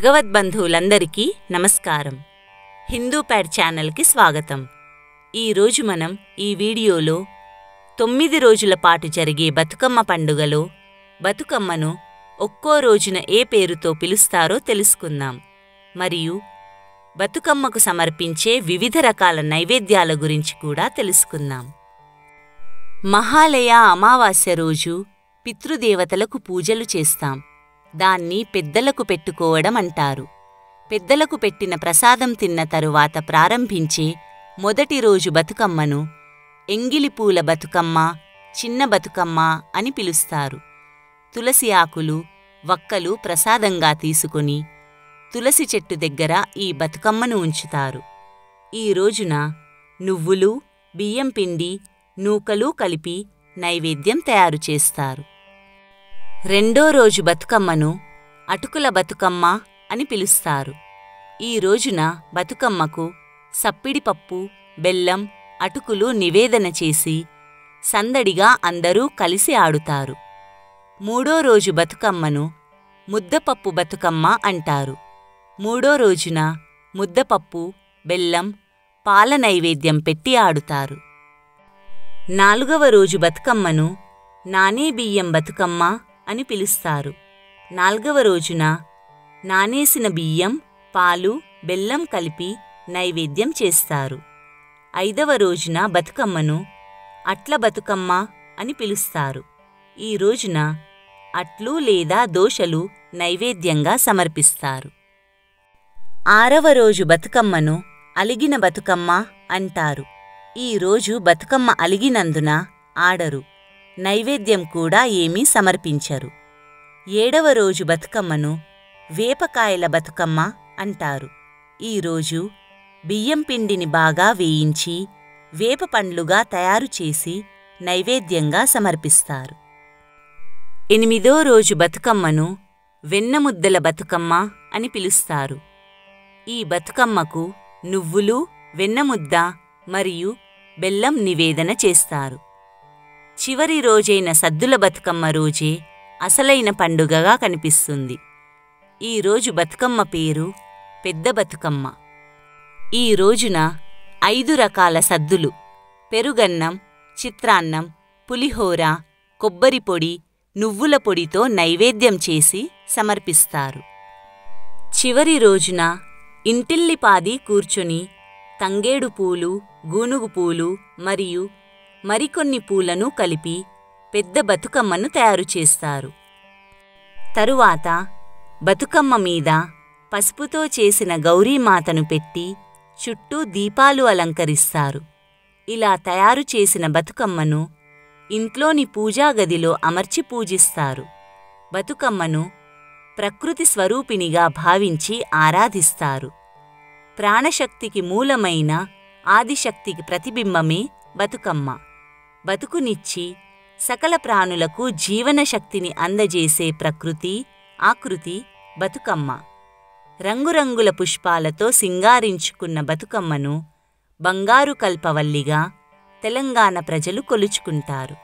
భగవద్బంధువులందరికీ నమస్కారం. హిందూ ప్యాడ్ ఛానల్కి స్వాగతం. ఈరోజు మనం ఈ వీడియోలో 9 రోజుల పాటు జరిగే బతుకమ్మ పండుగలో బతుకమ్మను ఒక్కో రోజున ఏ పేరుతో పిలుస్తారో తెలుసుకుందాం. మరియు బతుకమ్మకు సమర్పించే వివిధ రకాల నైవేద్యాల గురించి కూడా తెలుసుకుందాం. మహాలయ అమావాస్య రోజు పితృదేవతలకు పూజలు చేస్తాం. దాన్ని పెద్దలకు పెట్టుకోవడం అంటారు. పెద్దలకు పెట్టిన ప్రసాదం తిన్న తరువాత ప్రారంభించే మొదటి రోజు బతుకమ్మను ఎంగిలిపూల బతుకమ్మ, చిన్న బతుకమ్మ అని పిలుస్తారు. తులసి ఆకులు, వక్కలు ప్రసాదంగా తీసుకుని తులసి చెట్టు దగ్గర ఈ బతుకమ్మను ఉంచుతారు. ఈ రోజున నువ్వులు, బియ్యం పిండి, నూకలు కలిపి నైవేద్యం తయారు చేస్తారు. రెండో రోజు బతుకమ్మను అటుకుల బతుకమ్మ అని పిలుస్తారు. ఈ రోజున బతుకమ్మకు సప్పిడిపప్పు, బెల్లం, అటుకులు నివేదన చేసి సందడిగా అందరూ కలిసి ఆడుతారు. మూడో రోజు బతుకమ్మను ముద్దపప్పు బతుకమ్మ అంటారు. మూడో రోజున ముద్దపప్పు, బెల్లం, పాల నైవేద్యం పెట్టి ఆడుతారు. నాలుగవ రోజు బతుకమ్మను నానే బియ్యం బతుకమ్మ అని పిలుస్తారు. నాల్గవ రోజున నానేసిన బియ్యం, పాలు, బెల్లం కలిపి నైవేద్యం చేస్తారు. ఐదవ రోజున బతుకమ్మను అట్ల బతుకమ్మ అని పిలుస్తారు. ఈ రోజున అట్లు లేదా దోశలు నైవేద్యంగా సమర్పిస్తారు. ఆరవ రోజు బతుకమ్మను అలిగిన బతుకమ్మ అంటారు. ఈ రోజు బతుకమ్మ అలిగినందున ఆడరు, నైవేద్యం కూడా ఏమీ సమర్పించరు. ఏడవ రోజు బతుకమ్మను వేపకాయల బతుకమ్మ అంటారు. ఈరోజు బియ్యం పిండిని బాగా వేయించి వేప పండ్లుగా తయారు చేసి నైవేద్యంగా సమర్పిస్తారు. ఎనిమిదో రోజు బతుకమ్మను వెన్నముద్దల బతుకమ్మ అని పిలుస్తారు. ఈ బతుకమ్మకు నువ్వులు, వెన్నముద్ద మరియు బెల్లం నివేదన చేస్తారు. చివరి రోజైన సద్దుల బతుకమ్మ రోజే అసలైన పండుగగా కనిపిస్తుంది. ఈ రోజు బతుకమ్మ పేరు పెద్ద బతుకమ్మ. ఈ రోజున 5 రకాల సద్దులు, పెరుగన్నం, చిత్రాన్నం, పులిహోర, కొబ్బరి పొడి, నువ్వుల పొడితో నైవేద్యం చేసి సమర్పిస్తారు. చివరి రోజున ఇంటిల్లిపాది కూర్చొని తంగేడు పూలు, గూనుగు పూలు మరియు మరికొన్ని పూలను కలిపి పెద్ద బతుకమ్మను తయారు చేస్తారు. తరువాత బతుకమ్మ మీద పసుపుతో చేసిన గౌరీమాతను పెట్టి చుట్టూ దీపాలు అలంకరిస్తారు. ఇలా తయారు చేసిన బతుకమ్మను ఇంట్లోని పూజాగదిలో అమర్చి పూజిస్తారు. బతుకమ్మను ప్రకృతి స్వరూపిణిగా భావించి ఆరాధిస్తారు. ప్రాణశక్తికి మూలమైన ఆదిశక్తికి ప్రతిబింబమే బతుకమ్మ. బతుకునిచ్చి సకల ప్రాణులకు జీవనశక్తిని అందజేసే ప్రకృతి ఆకృతి బతుకమ్మ. రంగురంగుల పుష్పాలతో సింగారించుకున్న బతుకమ్మను బంగారు కల్పవల్లిగా తెలంగాణ ప్రజలు కొలుచుకుంటారు.